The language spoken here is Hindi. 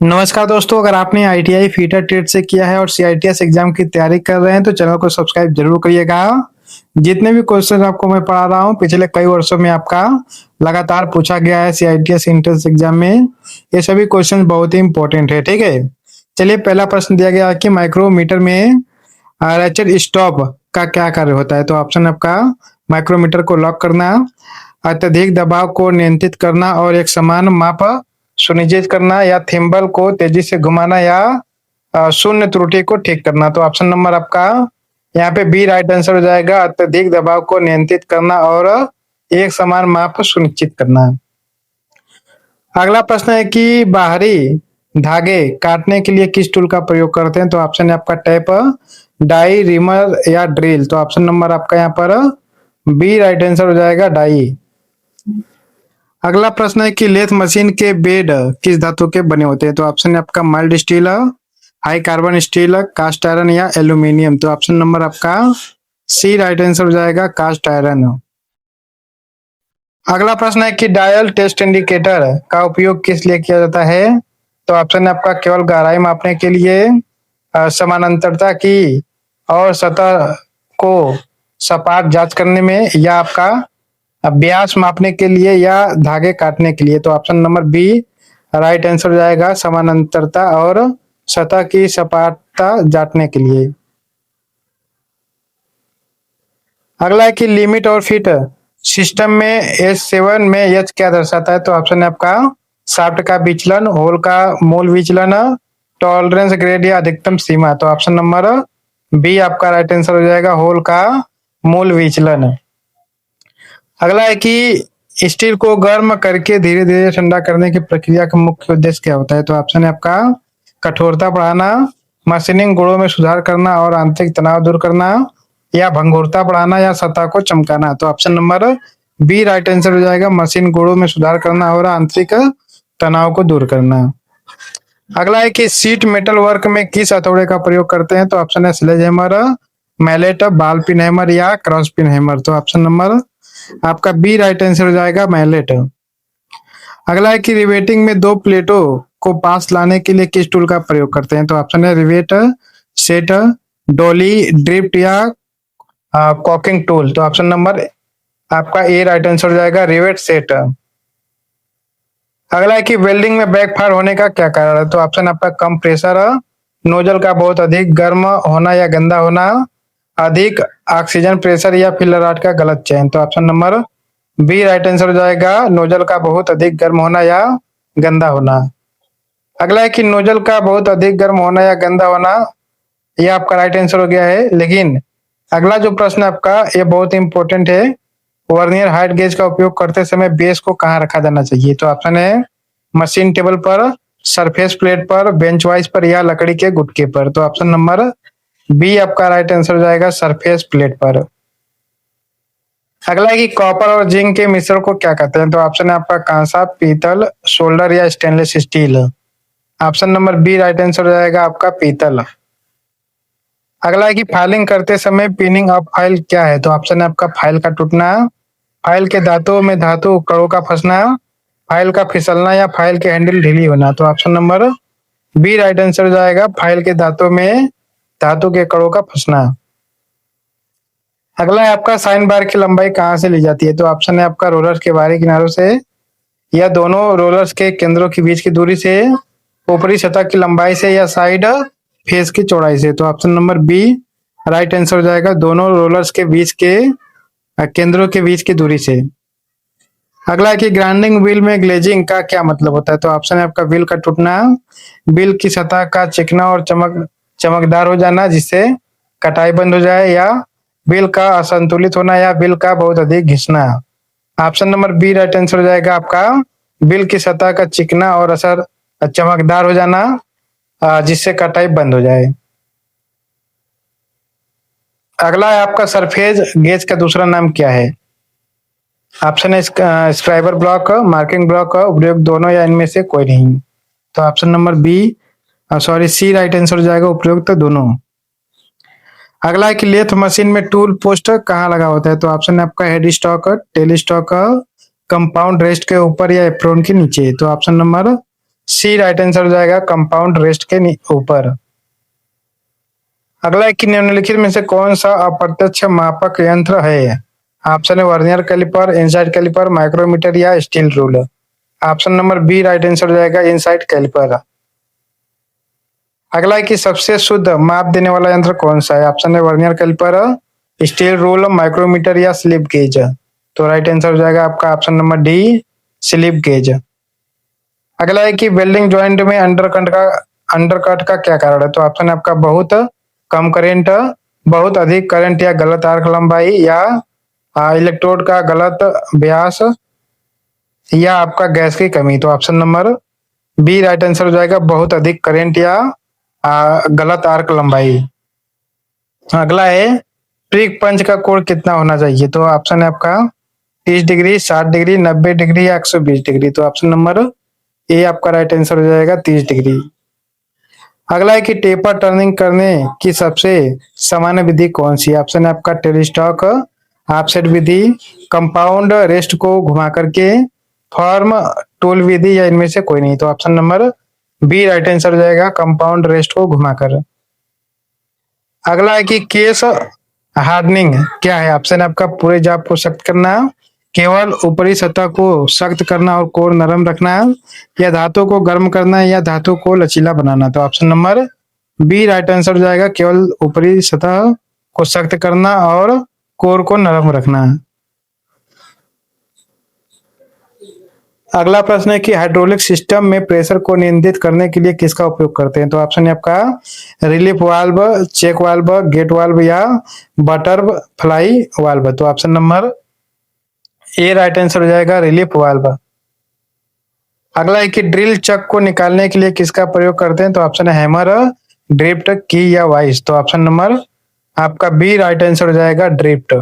नमस्कार दोस्तों, अगर आपने आईटीआई फीटर ट्रेड से किया है और सीआईटीएस एग्जाम की तैयारी कर रहे हैं तो चैनल को सब्सक्राइब जरूर करिएगा। जितने भी क्वेश्चन आपको मैं पढ़ा रहा हूँ पिछले कई वर्षों में आपका लगातार पूछा गया है सीआईटीएस एंट्रेंस एग्जाम में। ये सभी क्वेश्चन बहुत ही इंपॉर्टेंट है, ठीक है। चलिए, पहला प्रश्न दिया गया है कि माइक्रोमीटर में रेचेट स्टॉप का क्या कार्य होता है। तो ऑप्शन आपका माइक्रोमीटर को लॉक करना, अत्यधिक दबाव को नियंत्रित करना और एक समान माप सुनिश्चित करना, या थिम्बल को तेजी से घुमाना, या शून्य त्रुटि को ठीक करना। तो ऑप्शन नंबर आपका यहाँ पे बी राइट आंसर हो जाएगा, अत्यधिक दबाव को नियंत्रित करना और एक समान माप सुनिश्चित करना। अगला प्रश्न है कि बाहरी धागे काटने के लिए किस टूल का प्रयोग करते हैं। तो ऑप्शन है आपका टेप, डाई, रिमर या ड्रिल। तो ऑप्शन नंबर आपका यहाँ पर बी राइट आंसर हो जाएगा, डाई। अगला प्रश्न है कि लेथ मशीन के बेड किस धातु के बने होते हैं। तो ऑप्शन है आपका mild steel, high carbon steel, cast iron या एल्यूमिनियम। तो ऑप्शन नंबर आपका सी राइट आंसर हो जाएगा, कास्ट आयरन। अगला प्रश्न है कि डायल टेस्ट इंडिकेटर का उपयोग किस लिए किया जाता है। तो ऑप्शन है आपका केवल गहराई मापने के लिए, समानांतरता की और सतह को सपाट जांच करने में, या आपका व्यास मापने के लिए, या धागे काटने के लिए। तो option number B right answer हो जाएगा, समानांतरता और सतह की सपाटता जांचने के लिए। अगला है कि लिमिट और फिट सिस्टम में S7 में एच क्या दर्शाता है। तो ऑप्शन है आपका शाफ्ट का विचलन, होल का मूल विचलन, टॉलरेंस ग्रेड या अधिकतम सीमा। तो ऑप्शन नंबर बी आपका राइट आंसर हो जाएगा, होल का मूल विचलन। अगला है कि स्टील को गर्म करके धीरे धीरे ठंडा करने की प्रक्रिया का मुख्य उद्देश्य क्या होता है। तो ऑप्शन है आपका कठोरता बढ़ाना, मशीनिंग गुणों में सुधार करना और आंतरिक तनाव दूर करना, या भंगुरता बढ़ाना, या सतह को चमकाना। तो option number B right answer हो जाएगा, मशीन गुणों में सुधार करना और आंतरिक तनाव को दूर करना। अगला है कि सीट मेटल वर्क में किस हथौड़े का प्रयोग करते हैं। तो ऑप्शन है sledge hammer, mallet, ball pin hammer या क्रॉस पिन हैमर। तो ऑप्शन नंबर आपका बी राइट आंसर हो जाएगा, मैलेट। अगला है कि रिवेटिंग में दो प्लेटों को पास लाने के लिए किस टूल का प्रयोग करते हैं। तो ऑप्शन है रिवेट, सेट, डोली, ड्रिफ्ट या कॉकिंग टूल। तो ऑप्शन नंबर आपका ए राइट आंसर हो जाएगा, रिवेट सेट। अगला है कि वेल्डिंग में बैकफायर होने का क्या कारण है। तो ऑप्शन आपका कम प्रेशर, नोजल का बहुत अधिक गर्म होना या गंदा होना, अधिक ऑक्सीजन प्रेशर, या फिलर रॉड का गलत चयन। तो option number B right answer हो जाएगा, नोजल का बहुत अधिक गर्म होना या गंदा होना। अगला है कि नोजल का बहुत अधिक गर्म होना या गंदा होना, यह आपका राइट आंसर हो गया है। लेकिन अगला जो प्रश्न आपका ये बहुत इंपॉर्टेंट है, वर्नियर हाइट गेज का उपयोग करते समय बेस को कहाँ रखा जाना चाहिए। तो ऑप्शन है मशीन टेबल पर, सरफेस प्लेट पर, बेंच वाइज पर, या लकड़ी के गुटके पर। तो ऑप्शन नंबर बी आपका राइट आंसर हो जाएगा, सरफेस प्लेट पर। अगला है कि कॉपर और जिंक के मिश्रण को क्या कहते हैं। तो ऑप्शन है आपका कांसा, पीतल, सोल्डर या stainless steel. Option number B right answer हो जाएगा, आपका पीतल। अगला है कि फाइलिंग करते समय पिनिंग ऑफ फाइल क्या है। तो ऑप्शन है आपका फाइल का टूटना, फाइल के धातुओं में धातु कणों का फंसना, फाइल का फिसलना, या फाइल के हैंडल ढीली होना। तो option number B right answer हो जाएगा, फाइल के धातुओं में धातु के कणों का फंसना। अगला है आपका साइन बार की लंबाई कहाँ से ली जाती है। तो ऑप्शन है आपका रोलर्स के बाहरी किनारों से, या दोनों रोलर्स के केंद्रों के बीच की दूरी से, ऊपरी सतह की लंबाई से, या साइड फेस की चौड़ाई से। तो option number B right answer हो जाएगा, दोनों रोलर्स के बीच के केंद्रों के बीच की दूरी से। अगला है कि ग्राइंडिंग व्हील में ग्लेजिंग का क्या मतलब होता है। तो ऑप्शन है आपका व्हील का टूटना, व्हील की सतह का चिकना और चमकदार हो जाना जिससे कटाई बंद हो जाए, या व्हील का असंतुलित होना, या व्हील का बहुत अधिक घिसना। Option number B right answer हो जाएगा, आपका व्हील की सतह का चिकना और असर चमकदार हो जाना जिससे कटाई बंद हो जाए। अगला है आपका सरफेस गेज का दूसरा नाम क्या है। ऑप्शन है स्क्राइबर ब्लॉक, मार्किंग ब्लॉक, उपयोग दोनों या इनमें से कोई नहीं। तो option number B sorry C right answer हो जाएगा, उपयुक्त दोनों। अगला है कि लेथ मशीन में टूल पोस्ट कहाँ लगा होता है। तो ऑप्शन है आपका head stock, tail stock, compound rest के ऊपर, या एप्रोन के नीचे। तो option number C right answer हो जाएगा कंपाउंड रेस्ट के ऊपर। अगला है कि निम्नलिखित में से कौन सा अप्रत्यक्ष मापक यंत्र है? ऑप्शन है vernier calliper, inside calliper, micrometer या steel rule. Option number B right answer हो जाएगा इनसाइड कैलिपर। अगला है कि सबसे शुद्ध माप देने वाला यंत्र कौन सा है? ऑप्शन है vernier caliper, steel rule, micrometer या स्लिप गेज। तो राइट आंसर हो जाएगा आपका option number D slip gauge. अगला है कि वेल्डिंग जॉइंट में अंडरकट का क्या कारण है? तो ऑप्शन है आपका बहुत कम करंट, बहुत अधिक करंट या गलत आर्क लंबाई, या इलेक्ट्रोड का गलत व्यास, या आपका गैस की कमी। तो option number B right answer हो जाएगा बहुत अधिक करंट या गलत आर्क लंबाई। अगला है प्रिक पंच का कोण कितना होना चाहिए? तो ऑप्शन है आपका 30 डिग्री, 60 डिग्री, 90 डिग्री या 120 डिग्री। तो ऑप्शन नंबर ए आपका राइट आंसर हो जाएगा 30 डिग्री। अगला है कि टेपर टर्निंग करने की सबसे सामान्य विधि कौन सी है? ऑप्शन है आपका टेलीस्टॉक, ऑफसेट विधि, कंपाउंड रेस्ट को घुमा करके, फॉर्म टूल विधि, या इनमें से कोई नहीं। तो option number B right answer हो जाएगा कंपाउंड रेस्ट को घुमाकर। अगला है कि केस हार्डनिंग क्या है? ऑप्शन है आपका पूरे जाप को सख्त करना, केवल ऊपरी सतह को सख्त करना और कोर नरम रखना, या धातु को गर्म करना, या धातु को लचीला बनाना। तो option number B right answer हो जाएगा केवल ऊपरी सतह को सख्त करना और कोर को नरम रखना। अगला प्रश्न है कि हाइड्रोलिक सिस्टम में प्रेशर को नियंत्रित करने के लिए किसका उपयोग करते हैं? तो ऑप्शन है आपका relief valve, check valve, gate valve, या बटरफ्लाई वाल्व। तो option number A right answer हो जाएगा रिलीफ वाल्व। अगला है कि ड्रिल चक को निकालने के लिए किसका प्रयोग करते हैं? तो ऑप्शन है हैमर, ड्रिफ्ट, की या वाइस। तो ऑप्शन नंबर आपका बी राइट आंसर हो जाएगा ड्रिफ्ट।